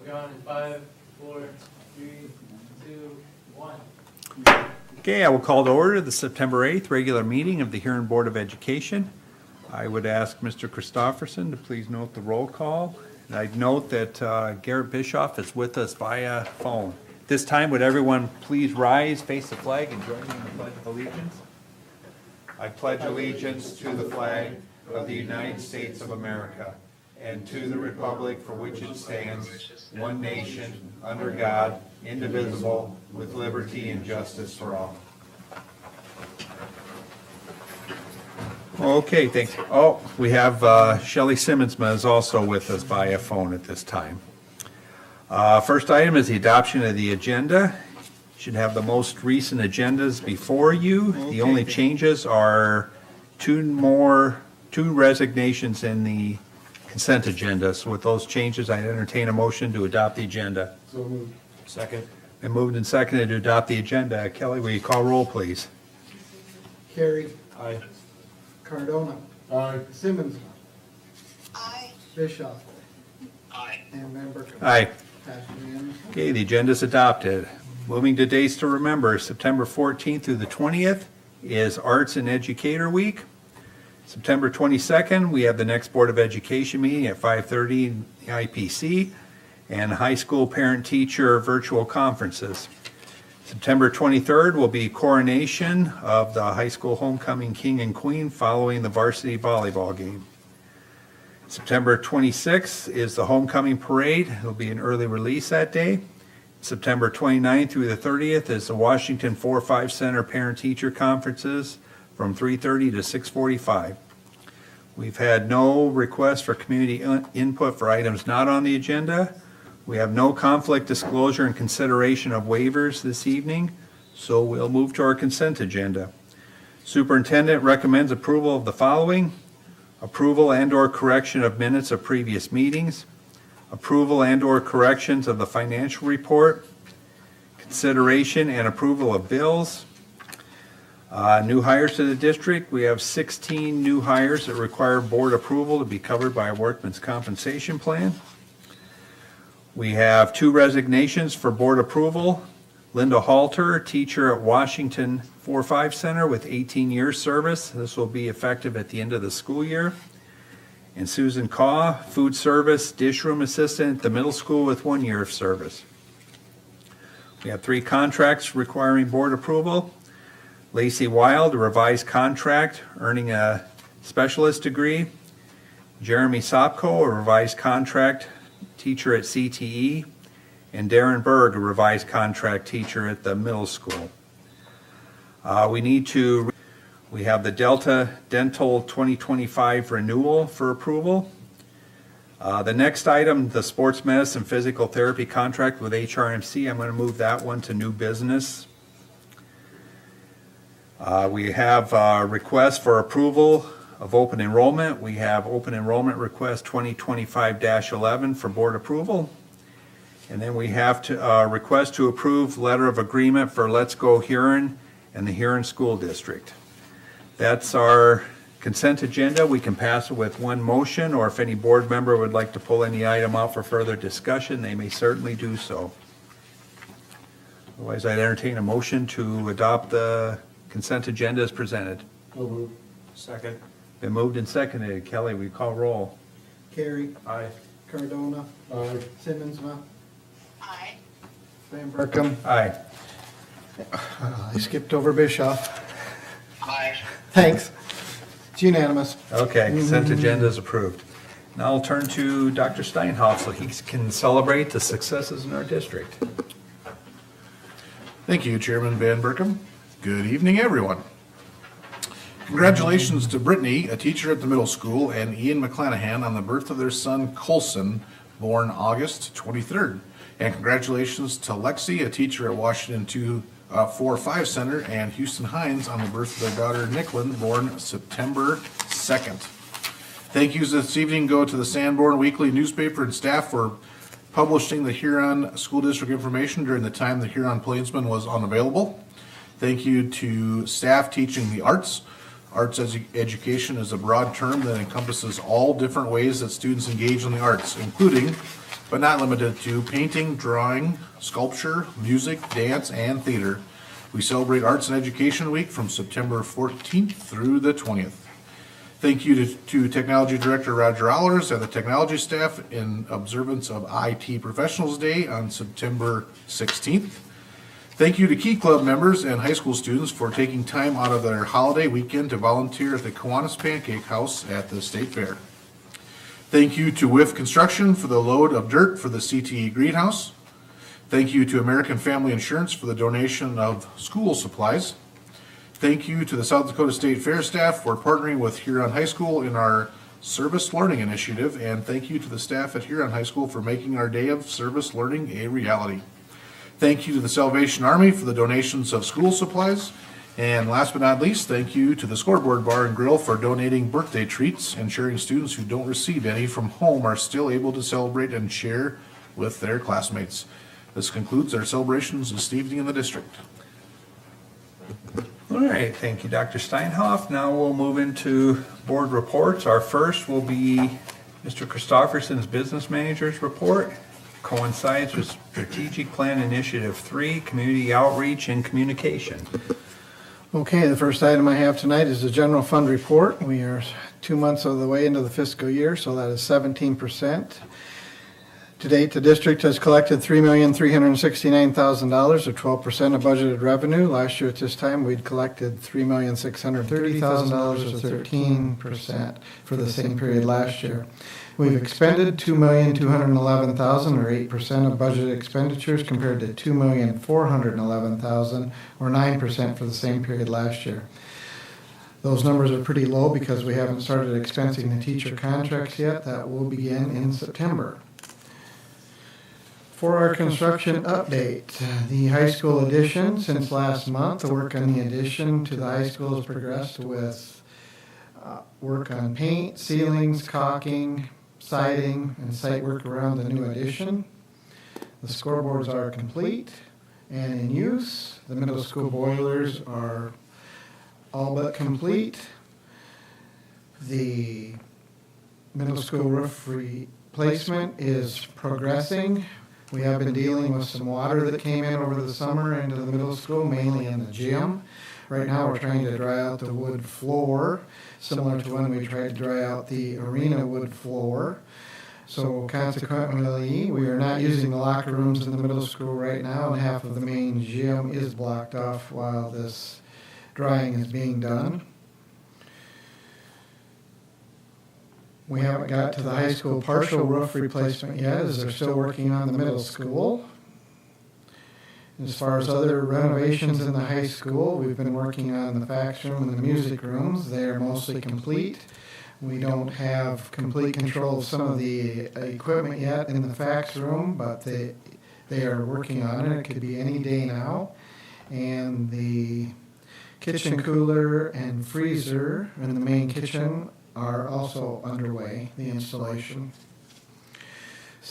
We're on in 5, 4, 3, 2, 1. Okay, I will call to order the September 8th regular meeting of the Huron Board of Education. I would ask Mr. Christofferson to please note the roll call. And I'd note that Garrett Bischoff is with us via phone. This time, would everyone please rise, face the flag, and join me in the Pledge of Allegiance? I pledge allegiance to the flag of the United States of America and to the republic for which it stands, one nation, under God, indivisible, with liberty and justice for all. Okay, thanks. Oh, we have Shelley Simmonsma is also with us via phone at this time. First item is the adoption of the agenda. You should have the most recent agendas before you. The only changes are two resignations in the consent agenda. So with those changes, I entertain a motion to adopt the agenda. So moved. Second. Been moved and seconded to adopt the agenda. Kelly, will you call roll, please? Carey. Aye. Cardona. Aye. Simmons. Aye. Bischoff. Aye. And Van Berkom. Aye. Passed unanimously. Okay, the agenda is adopted. Moving to dates to remember, September 14th through the 20th is Arts and Educator Week. September 22nd, we have the next Board of Education meeting at 5:30 in the IPC, and high school parent-teacher virtual conferences. September 23rd will be coronation of the high school homecoming king and queen following the varsity volleyball game. September 26th is the homecoming parade. It'll be an early release that day. September 29th through the 30th is the Washington 4-5 Center parent-teacher conferences from 3:30 to 6:45. We've had no requests for community input for items not on the agenda. We have no conflict disclosure and consideration of waivers this evening, so we'll move to our consent agenda. Superintendent recommends approval of the following: approval and/or correction of minutes of previous meetings, approval and/or corrections of the financial report, consideration and approval of bills. New hires to the district. We have 16 new hires that require board approval to be covered by a workman's compensation plan. We have 2 resignations for board approval. Linda Halter, teacher at Washington 4-5 Center with 18 years service. This will be effective at the end of the school year. And Susan Caw, food service dish room assistant at the middle school with 1 year of service. We have 3 contracts requiring board approval. Lacey Wild, a revised contract, earning a specialist degree. Jeremy Sopko, a revised contract, teacher at CTE. And Darren Berg, a revised contract teacher at the middle school. We have the Delta Dental 2025 renewal for approval. The next item, the sports medicine physical therapy contract with HRMC, I'm going to move that one to new business. We have a request for approval of open enrollment. We have open enrollment request 2025-11 for board approval. And then we have to request to approve letter of agreement for Let's Go Huron and the Huron School District. That's our consent agenda. We can pass it with one motion, or if any board member would like to pull any item out for further discussion, they may certainly do so. Otherwise, I'd entertain a motion to adopt the consent agenda as presented. So moved. Second. Been moved and seconded. Kelly, we call roll. Carey. Aye. Cardona. Aye. Simmons. Aye. Van Berkom. Aye. I skipped over Bischoff. Aye. Thanks. It's unanimous. Okay, consent agenda is approved. Now I'll turn to Dr. Steinhoff so he can celebrate the successes in our district. Thank you, Chairman Van Berkom. Good evening, everyone. Congratulations to Brittany, a teacher at the middle school, and Ian McClanahan on the birth of their son, Colson, born August 23rd. And congratulations to Lexi, a teacher at Washington 4-5 Center, and Houston Hines on the birth of their daughter, Nicklin, born September 2nd. Thank yous this evening go to the Sanborn Weekly newspaper and staff for publishing the Huron School District information during the time the Huron Plainsman was unavailable. Thank you to staff teaching the arts. Arts education is a broad term that encompasses all different ways that students engage in the arts, including but not limited to painting, drawing, sculpture, music, dance, and theater. We celebrate Arts and Education Week from September 14th through the 20th. Thank you to Technology Director Roger Allers and the technology staff in observance of IT Professionals Day on September 16th. Thank you to Key Club members and high school students for taking time out of their holiday weekend to volunteer at the Kiwanis Pancake House at the State Fair. Thank you to WIF Construction for the load of dirt for the CTE greenhouse. Thank you to American Family Insurance for the donation of school supplies. Thank you to the South Dakota State Fair staff for partnering with Huron High School in our Service Learning Initiative, and thank you to the staff at Huron High School for making our day of service learning a reality. Thank you to the Salvation Army for the donations of school supplies. And last but not least, thank you to the Scoreboard Bar and Grill for donating birthday treats, ensuring students who don't receive any from home are still able to celebrate and share with their classmates. This concludes our celebrations this evening in the district. All right, thank you, Dr. Steinhoff. Now we'll move into board reports. Our first will be Mr. Christofferson's Business Manager's Report. Coincides with Strategic Plan Initiative 3, Community Outreach and Communication. Okay, the first item I have tonight is the general fund report. We are 2 months of the way into the fiscal year, so that is 17%. To date, the district has collected $3,369,000, or 12% of budgeted revenue. Last year at this time, we'd collected $3,630,000, or 13% for the same period last year. We've expended $2,211,000, or 8% of budgeted expenditures, compared to $2,411,000, or 9% for the same period last year. Those numbers are pretty low because we haven't started expensing the teacher contracts yet. That will begin in September. For our construction update, the high school addition, since last month, the work on the addition to the high school has progressed with work on paint, ceilings, caulking, siding, and site work around the new addition. The scoreboards are complete and in use. The middle school boilers are all but complete. The middle school roof replacement is progressing. We have been dealing with some water that came in over the summer into the middle school, mainly in the gym. Right now, we're trying to dry out the wood floor, similar to when we tried to dry out the arena wood floor. So consequently, we are not using the locker rooms in the middle school right now, and half of the main gym is blocked off while this drying is being done. We haven't got to the high school partial roof replacement yet, as they're still working on the middle school. As far as other renovations in the high school, we've been working on the fax room and the music rooms. They are mostly complete. We don't have complete control of some of the equipment yet in the fax room, but they are working on it. It could be any day now. And the kitchen cooler and freezer in the main kitchen are also underway, the installation.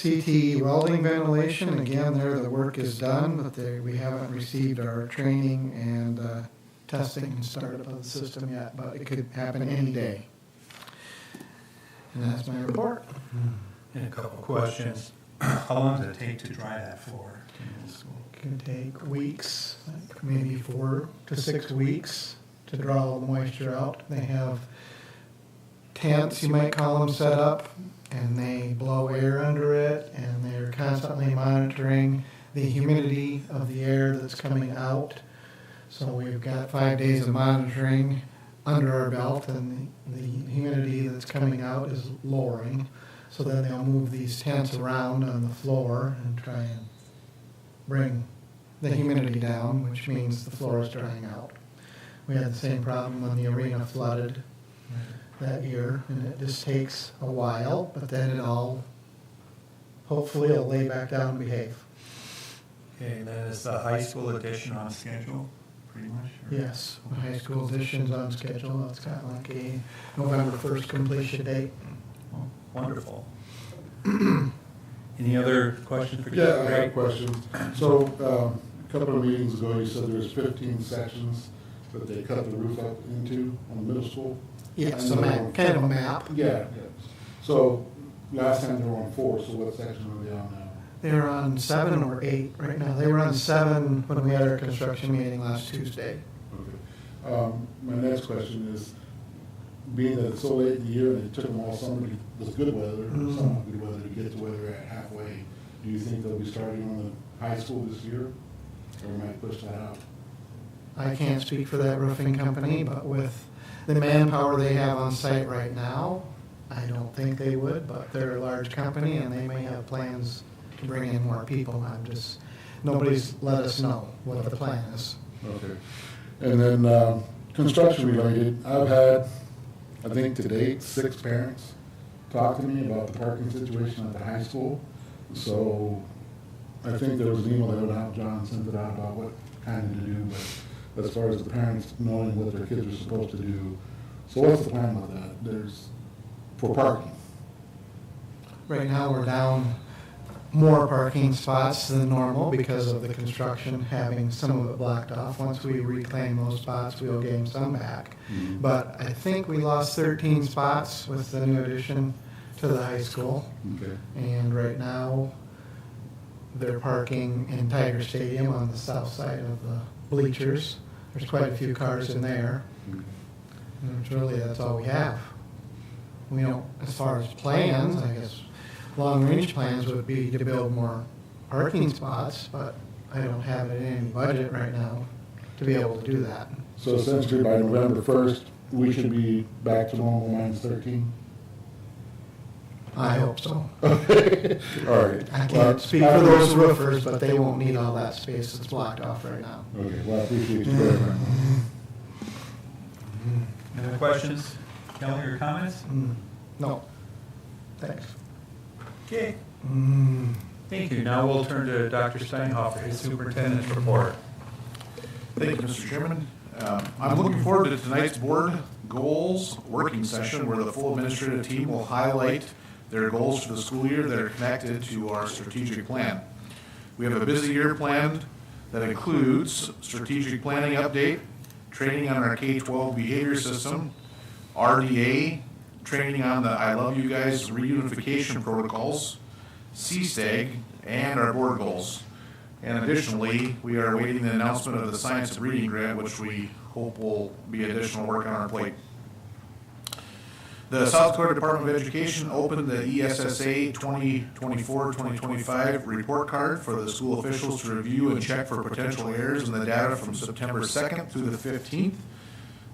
CT welding ventilation, again, there the work is done, but we haven't received our training and testing and startup of the system yet, but it could happen any day. And that's my report. And a couple questions. How long does it take to dry that floor? It can take weeks, like maybe 4 to 6 weeks to draw all the moisture out. They have tents, you might call them, set up, and they blow air under it, and they're constantly monitoring the humidity of the air that's coming out. So we've got 5 days of monitoring under our belt, and the humidity that's coming out is lowering. So then they'll move these tents around on the floor and try and bring the humidity down, which means the floor is drying out. We had the same problem when the arena flooded that year, and it just takes a while, but then hopefully it'll lay back down and behave. Okay, then is the high school addition on schedule, pretty much? or- Yes, the high school addition's on schedule. It's got like a November 1st completion date. Oh, wonderful. Any other questions for Yeah, I Greg? have a question. So, a couple of meetings ago, you said there's 15 sections that they cut the roof up into on the middle school? Yes, I a know. map, kind of a map. Yeah. So, last time they were on 4, so what section are they on now? They're on 7 or 8 right now. They were on 7 when we had our construction meeting last Tuesday. Okay. My next question is, being that it's so late in the year and it took them all summer to, with good weather, or somewhat good weather, to get to where they're at halfway, do you think they'll be starting on the high school this year? Or we might push that out? I can't speak for that roofing company, but with the manpower they have on site right now, I don't think they would, but they're a large company and they may have plans to bring in more people. Nobody's let us know what the plan is. Okay. And then, construction related, I've had, I think to date, 6 parents talk to me about the parking situation at the high school. So I think there was an email that went out, John sent it out about what kind of to do, but as far as the parents knowing what their kids are supposed to do. So what's the plan with that? There's, for parking? Right now, we're down more parking spots than normal because of the construction having some of it blocked off. Once we reclaim those spots, we'll gain some back. But I think we lost 13 spots with the new addition to the high school. Okay. And right now, they're parking in Tiger Stadium on the south side of the bleachers. There's quite a few cars in there. And really, that's all we have. We don't, as far as plans, I guess, long-range plans would be to build more parking spots, but I don't have it in any budget right now to be able to do that. So essentially by November 1st, we should be back to normal minus 13? I hope so. All right. I can't speak for those roofers, but they won't need all that space that's blocked off right now. Okay, well, I appreciate you very much. Any other questions, Kelly, or comments? No, thanks. Okay. Thank you. Now we'll turn to Dr. Steinhoff for his superintendent's report. Thank you, Mr. Chairman. I'm looking forward to tonight's board goals working session where the full administrative team will highlight their goals for the school year that are connected to our strategic plan. We have a busy year planned that includes strategic planning update, training on our K-12 behavior system, RDA, training on the I Love You Guys reunification protocols, CSTAG, and our board goals. And additionally, we are awaiting the announcement of the Science of Reading grant, which we hope will be additional work on our plate. The South Dakota Department of Education opened the ESSA 2024-2025 report card for the school officials to review and check for potential errors in the data from September 2nd through the 15th.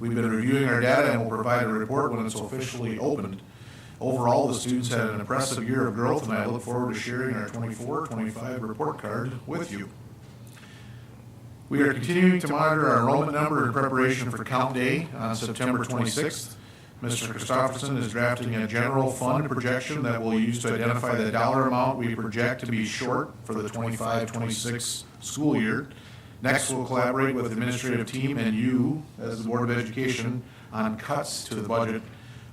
We've been reviewing our data and will provide a report when it's officially opened. Overall, the students had an impressive year of growth, and I look forward to sharing our 24-25 report card with you. We are continuing to monitor our enrollment number in preparation for Count Day on September 26th. Mr. Christopherson is drafting a general fund projection that we'll use to identify the dollar amount we project to be short for the 25-26 school year. Next, we'll collaborate with the administrative team and you, as the Board of Education, on cuts to the budget.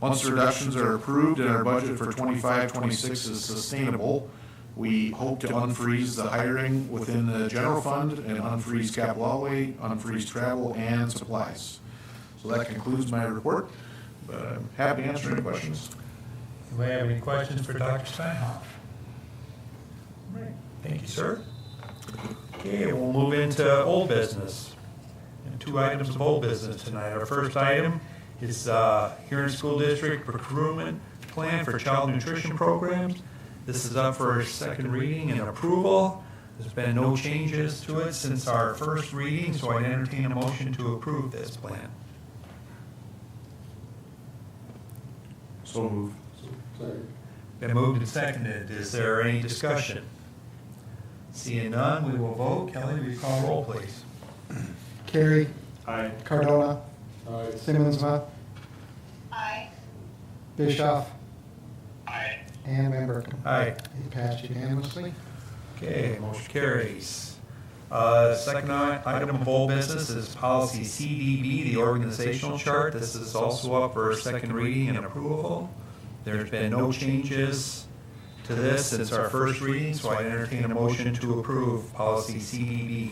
Once the reductions are approved and our budget for 25-26 is sustainable, we hope to unfreeze the hiring within the general fund and unfreeze capital outlay, unfreeze travel and supplies. So that concludes my report, but I'm happy to answer any questions. Do we have any questions for Dr. Steinhoff? All right. Thank you, sir. Okay, we'll move into old business. And 2 items of old business tonight. Our first item is Huron School District procurement plan for child nutrition programs. This is up for second reading and approval. There's been no changes to it since our first reading, so I entertain a motion to approve this plan. So moved. Been moved and seconded. Is there any discussion? Seeing none, we will vote. Kelly, will you call roll, please? Carey, Aye. Cardona, Aye. Simmonsma, Aye. Bischoff, Aye. and Van Berken. Aye. It passed unanimously. Okay, motion carries. Second item of old business is policy CDB, the organizational chart. This is also up for second reading and approval. There's been no changes to this since our first reading, so I entertain a motion to approve policy CDB.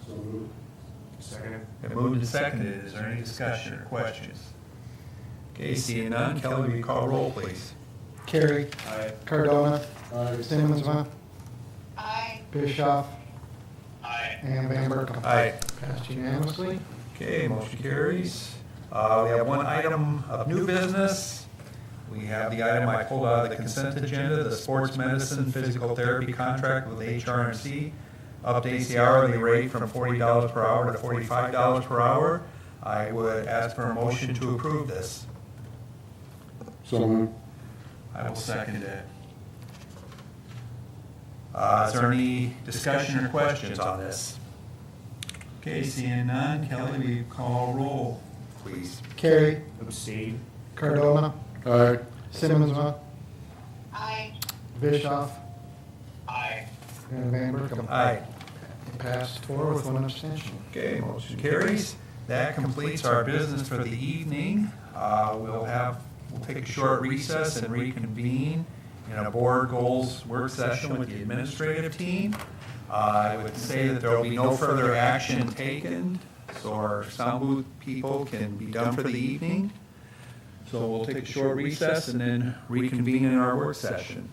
So moved. Second. Been moved and seconded. Is there any discussion or questions? Okay, seeing none, Kelly, will you call roll, please? Carey, Aye. Cardona, Aye. Simmonsma, Aye. Bischoff, Aye. and Van Berkom. Aye. Passed unanimously. Okay, motion carries. We have one item of new business. We have the item I pulled out of the consent agenda, the sports medicine physical therapy contract with HRMC. Updates the hourly rate from $40 per hour to $45 per hour. I would ask for a motion to approve this. So moved. I will second it. Is there any discussion or questions on this? Okay, seeing none, Kelly, will you call roll, please? Carey, Abstain. Cardona, Aye. Simmonsma, Aye. Bischoff, Aye. and Van Berkom. Aye. Passed 4 with 1 abstention. Okay, motion carries. That completes our business for the evening. We'll take a short recess and reconvene in a board goals work session with the administrative team. I would say that there will be no further action taken, so our sound booth people can be done for the evening. So we'll take a short recess and then reconvene in our work session.